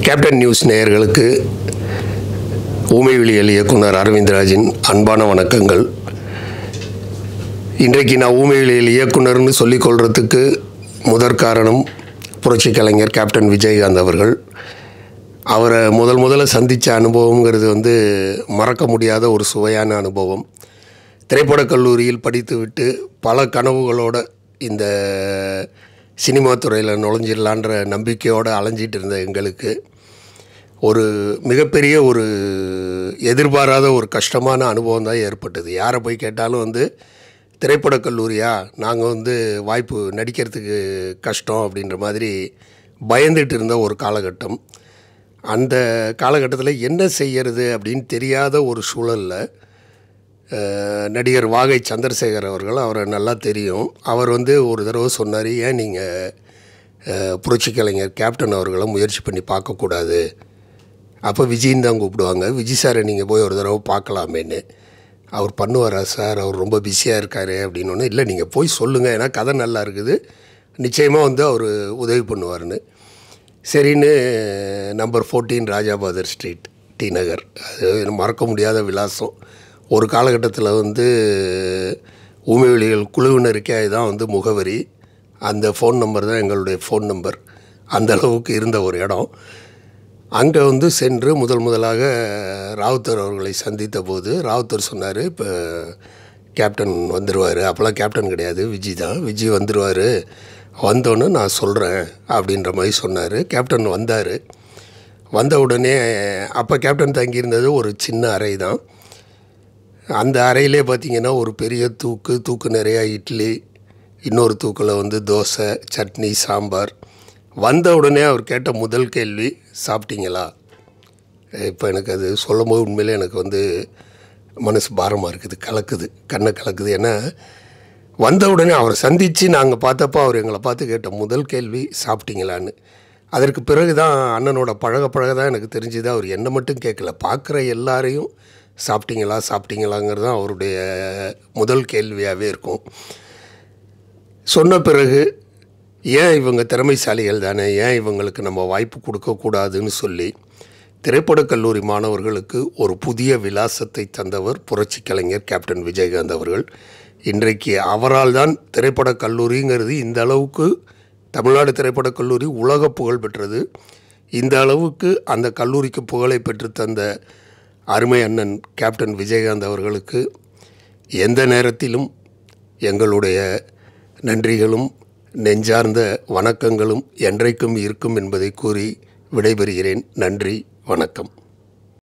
Captain news நேயர்களுக்கு ஊமைவிழியல் இயக்குனர் அரவிந்தராஜின் அன்பான வணக்கங்கள். இன்றைக்கு நான் ஊமைவிழியல் இயக்குனர்னு சொல்லிக்கொள்கிறதுக்கு முதற் காரணம் புரட்சி கலைஞர் கேப்டன் விஜயகாந்த் அவர்கள். அவரை முதல்ல சந்தித்த அனுபவங்கிறது மறக்க முடியாத ஒரு சுவையான அனுபவம். திரைப்படக் கல்லூரியில் படித்துவிட்டு பல கனவுகளோடு இந்த சினிமா துறையில் நுழைஞ்சிடலான்ற நம்பிக்கையோடு அலைஞ்சிட்டு இருந்த எங்களுக்கு ஒரு மிகப்பெரிய ஒரு எதிர்பாராத ஒரு கஷ்டமான அனுபவம் தான் ஏற்பட்டது. யாரை போய் கேட்டாலும் திரைப்படக் கல்லூரியா, நாங்கள் வாய்ப்பு நடிக்கிறதுக்கு கஷ்டம் அப்படின்ற மாதிரி பயந்துட்டு இருந்த ஒரு காலகட்டம். அந்த காலகட்டத்தில் என்ன செய்கிறது அப்படின்னு தெரியாத ஒரு சூழலில் நடிகர் வாகை சந்திரசேகர் அவர்கள், அவரை நல்லா தெரியும். அவர் ஒரு தடவை சொன்னார், ஏன் நீங்கள் புரட்சி கலைஞர் கேப்டன் அவர்களை முயற்சி பண்ணி பார்க்கக்கூடாது? அப்போ விஜயின் தான் கூப்பிடுவாங்க. விஜய் சாரை நீங்கள் போய் ஒரு தடவை பார்க்கலாமேன்னு. அவர் பண்ணுவாரா சார், அவர் ரொம்ப பிஸியாக இருக்கார் அப்படின்னு. இல்லை, நீங்கள் போய் சொல்லுங்கள், ஏன்னா கதை நல்லா இருக்குது, நிச்சயமாக அவர் உதவி பண்ணுவார்னு. சரின்னு நம்பர் 14 ராஜாபாதர் ஸ்ட்ரீட், டி நகர், அது மறக்க முடியாத விலாசம். ஒரு காலகட்டத்தில் ஊமைவிழிகள் குழுவினருக்கே அதுதான் முகவரி. அந்த ஃபோன் நம்பர் தான் எங்களுடைய ஃபோன் நம்பர். அந்த அளவுக்கு இருந்த ஒரு இடம். அங்கே சென்று முதலாக ராவுத்தர் அவர்களை சந்தித்த போது ராவுத்தர் சொன்னார், இப்போ கேப்டன் வந்துடுவார். அப்போல்லாம் கேப்டன் கிடையாது, விஜய் தான். விஜய் வந்துடுவார், வந்தோன்னு நான் சொல்கிறேன் அப்படின்ற மாதிரி சொன்னார். கேப்டன் வந்தார். வந்த உடனே அப்போ கேப்டன் தங்கியிருந்தது ஒரு சின்ன அறை தான். அந்த அறையிலே பார்த்திங்கன்னா ஒரு பெரிய தூக்கு நிறையா இட்லி, இன்னொரு தூக்கில் தோசை, சட்னி, சாம்பார். வந்த உடனே அவர் கேட்ட முதல் கேள்வி, சாப்பிட்டீங்களா? இப்போ எனக்கு அது சொல்லும்போது உண்மையிலே எனக்கு மனசு பாரமாக இருக்குது, கலக்குது, கண்ணை கலக்குது. ஏன்னா வந்த உடனே அவரை சந்தித்து நாங்கள் பார்த்தப்போ அவர் எங்களை பார்த்து கேட்ட முதல் கேள்வி சாப்பிட்டீங்களான்னு. அதற்கு பிறகு தான் அண்ணனோட பழக தான் எனக்கு தெரிஞ்சுது, அவர் என்னை மட்டும் கேட்கல, பார்க்குற எல்லாரையும் சாப்பிட்டீங்களாங்கிறது தான் அவருடைய முதல் கேள்வியாகவே இருக்கும். சொன்ன பிறகு ஏன் இவங்க திறமைசாலிகள் தானே, ஏன் இவங்களுக்கு நம்ம வாய்ப்பு கொடுக்கக்கூடாதுன்னு சொல்லி திரைப்படக் கல்லூரி மாணவர்களுக்கு ஒரு புதிய விலாசத்தை தந்தவர் புரட்சி கலைஞர் கேப்டன் விஜயகாந்த் அவர்கள். இன்றைக்கு அவரால் தான் திரைப்படக் கல்லூரிங்கிறது இந்த அளவுக்கு, தமிழ்நாடு திரைப்படக் கல்லூரி உலக புகழ் பெற்றது. இந்த அளவுக்கு அந்த கல்லூரிக்கு புகழை பெற்று தந்த அருமை அண்ணன் கேப்டன் விஜயகாந்த் அவர்களுக்கு எந்த நேரத்திலும் எங்களுடைய நன்றிகளும் நெஞ்சார்ந்த வணக்கங்களும் என்றைக்கும் இருக்கும் என்பதை கூறி விடைபெறுகிறேன். நன்றி, வணக்கம்.